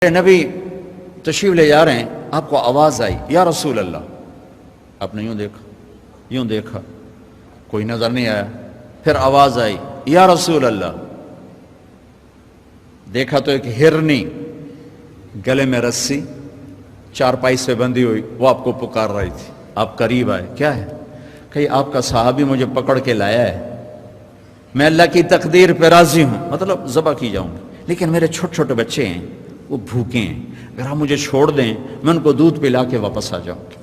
نبی تشریف لے جا رہے ہیں، آپ کو آواز آئی یا رسول اللہ. آپ نے یوں دیکھا کوئی نظر نہیں آیا. پھر آواز آئی یا رسول اللہ. دیکھا تو ایک ہرنی گلے میں رسی چارپائی سے بندھی ہوئی وہ آپ کو پکار رہی تھی. آپ قریب آئے. کیا ہے؟ کہ آپ کا صحابی مجھے پکڑ کے لایا ہے، میں اللہ کی تقدیر پہ راضی ہوں، مطلب ذبح کی جاؤں گی، لیکن میرے چھوٹے چھوٹے بچے ہیں وہ بھوکے ہیں، اگر آپ مجھے چھوڑ دیں میں ان کو دودھ پلا کے واپس آ جاؤں گی.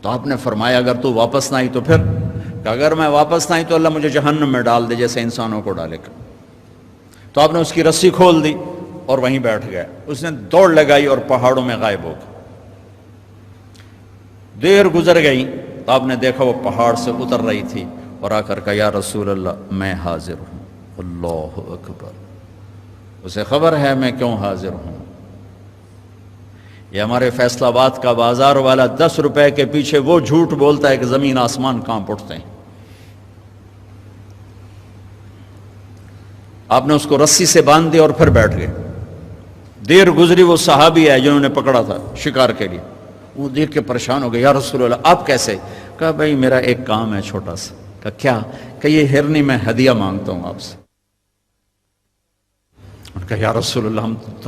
تو آپ نے فرمایا اگر تو واپس نہ آئی تو پھر؟ کہ اگر میں واپس نہ آئی تو اللہ مجھے جہنم میں ڈال دے جیسے انسانوں کو ڈالے گا. تو آپ نے اس کی رسی کھول دی اور وہیں بیٹھ گیا. اس نے دوڑ لگائی اور پہاڑوں میں غائب ہو گیا. دیر گزر گئی تو آپ نے دیکھا وہ پہاڑ سے اتر رہی تھی اور آ کر کہا یا رسول اللہ میں حاضر ہوں. اللہ اکبر. اسے خبر ہے میں کیوں حاضر ہوں. یہ ہمارے فیصل آباد کا بازار والا 10 روپے کے پیچھے وہ جھوٹ بولتا ہے کہ زمین آسمان کانپ اٹھتے ہیں. آپ نے اس کو رسی سے باندھ دیا اور پھر بیٹھ گئے. دیر گزری وہ صحابی ہے جنہوں نے پکڑا تھا شکار کے لیے، وہ دیکھ کے پریشان ہو گئے. یا رسول اللہ آپ کیسے؟ کہا بھائی میرا ایک کام ہے چھوٹا سا. کہا کیا؟ کہ یہ ہرنی میں ہدیہ مانگتا ہوں آپ سے. کہا یا رسول اللہ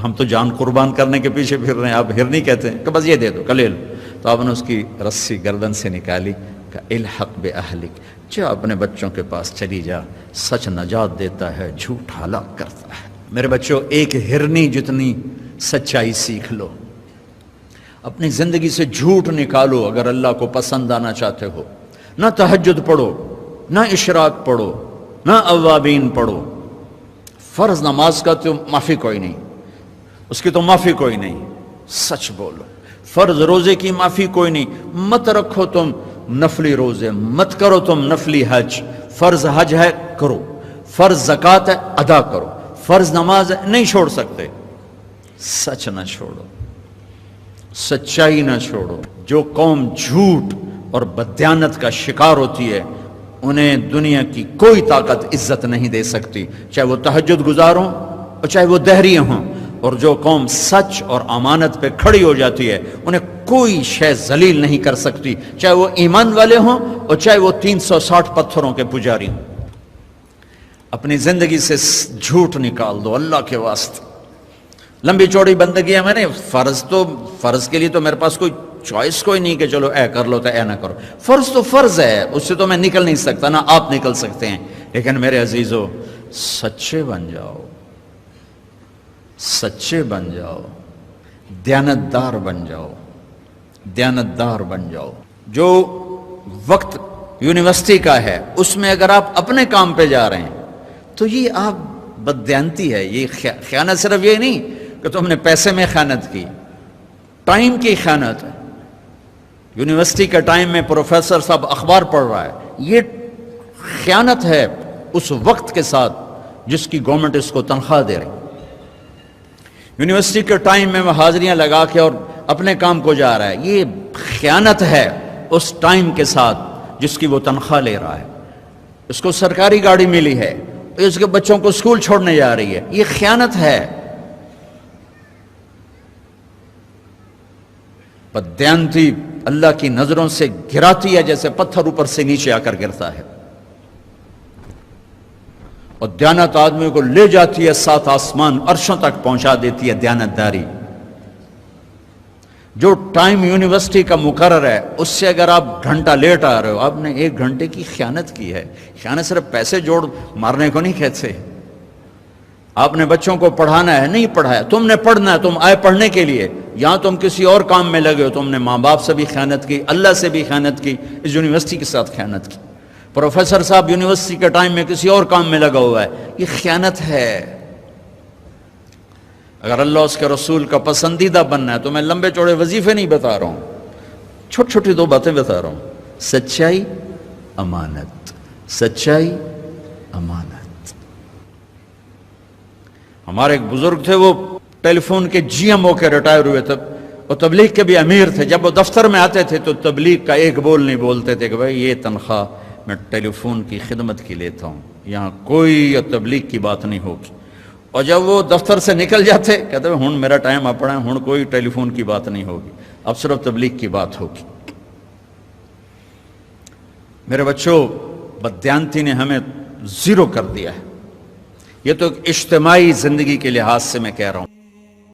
ہم تو جان قربان کرنے کے پیچھے پھر رہے ہیں، آپ ہرنی کہتے ہیں؟ کہ بس یہ دے دو کلیل. تو آپ نے اس کی رسی گردن سے نکالی. کہ الحق باہلک، جا اپنے بچوں کے پاس چلی جا، سچ نجات دیتا ہے، جھوٹ ہلاک کرتا ہے. میرے بچوں ایک ہرنی جتنی سچائی سیکھ لو. اپنی زندگی سے جھوٹ نکالو اگر اللہ کو پسند آنا چاہتے ہو. نہ تہجد پڑھو، نہ اشراق پڑھو، نہ اوابین پڑھو. فرض نماز کا تو معافی کوئی نہیں، اس کی تو معافی کوئی نہیں، سچ بولو. فرض روزے کی معافی کوئی نہیں، مت رکھو تم نفلی روزے، مت کرو تم نفلی حج. فرض حج ہے کرو، فرض زکوٰۃ ہے ادا کرو، فرض نماز ہے نہیں چھوڑ سکتے. سچ نہ چھوڑو، سچائی نہ چھوڑو. جو قوم جھوٹ اور بددیانت کا شکار ہوتی ہے انہیں دنیا کی کوئی طاقت عزت نہیں دے سکتی، چاہے وہ تہجد گزار ہوں اور چاہے وہ دہریے ہوں. اور جو قوم سچ اور امانت پہ کھڑی ہو جاتی ہے انہیں کوئی شے ذلیل نہیں کر سکتی، چاہے وہ ایمان والے ہوں اور چاہے وہ 360 پتھروں کے پجاری ہوں. اپنی زندگی سے جھوٹ نکال دو اللہ کے واسطے. لمبی چوڑی بندگی ہے، میں نے فرض کے لیے تو میرے پاس کوئی چوائس کوئی نہیں کہ چلو اے کر لو تو اے نہ کرو. فرض تو فرض ہے، اس سے تو میں نکل نہیں سکتا، نہ آپ نکل سکتے ہیں. لیکن میرے عزیزو سچے بن جاؤ، سچے بن جاؤ، دیانتدار بن جاؤ، دیانتدار بن جاؤ. جو وقت یونیورسٹی کا ہے اس میں اگر آپ اپنے کام پہ جا رہے ہیں تو یہ آپ بددیانتی ہے. یہ خیانت صرف یہ نہیں کہ تم نے پیسے میں خیانت کی، ٹائم کی خیانت ہے. یونیورسٹی کے ٹائم میں پروفیسر صاحب اخبار پڑھ رہا ہے، یہ خیانت ہے اس وقت کے ساتھ جس کی گورنمنٹ اس کو تنخواہ دے رہی. یونیورسٹی کے ٹائم میں وہ حاضریاں لگا کے اور اپنے کام کو جا رہا ہے، یہ خیانت ہے اس ٹائم کے ساتھ جس کی وہ تنخواہ لے رہا ہے. اس کو سرکاری گاڑی ملی ہے، اس کے بچوں کو اسکول چھوڑنے جا رہی ہے، یہ خیانت ہے. بددیانتی اللہ کی نظروں سے گراتی ہے جیسے پتھر اوپر سے نیچے آ کر گرتا ہے، اور دیانت آدمی کو لے جاتی ہے 7 آسمان عرشوں تک پہنچا دیتی ہے. دیانتداری جو ٹائم یونیورسٹی کا مقرر ہے اس سے اگر آپ گھنٹہ لیٹ آ رہے ہو آپ نے 1 گھنٹے کی خیانت کی ہے. خیانت صرف پیسے جوڑ مارنے کو نہیں کہتے. آپ نے بچوں کو پڑھانا ہے، نہیں پڑھایا، تم نے پڑھنا ہے، تم آئے پڑھنے کے لیے، یہاں تم کسی اور کام میں لگے ہو. تم نے ماں باپ سے بھی خیانت کی، اللہ سے بھی خیانت کی، اس یونیورسٹی کے ساتھ خیانت کی. پروفیسر صاحب یونیورسٹی کے ٹائم میں کسی اور کام میں لگا ہوا ہے، یہ خیانت ہے. اگر اللہ اس کے رسول کا پسندیدہ بننا ہے تو میں لمبے چوڑے وظیفے نہیں بتا رہا ہوں، چھوٹی چھوٹی 2 باتیں بتا رہا ہوں. سچائی، امانت. سچائی، امانت. ہمارے ایک بزرگ تھے، وہ ٹیلی فون کے جی ایم ہو کے ریٹائر ہوئے تھے، وہ تبلیغ کے بھی امیر تھے. جب وہ دفتر میں آتے تھے تو تبلیغ کا ایک بول نہیں بولتے تھے کہ بھائی یہ تنخواہ میں ٹیلی فون کی خدمت کی لیتا ہوں، یہاں کوئی تبلیغ کی بات نہیں ہوگی. اور جب وہ دفتر سے نکل جاتے کہتے ہیں ہن میرا ٹائم اپنا ہے، ہن کوئی ٹیلی فون کی بات نہیں ہوگی، اب صرف تبلیغ کی بات ہوگی۔ میرے بچوں، بددیانتی نے ہمیں زیرو کر دیا ہے۔ یہ تو ایک اجتماعی زندگی کے لحاظ سے میں کہہ رہا ہوں،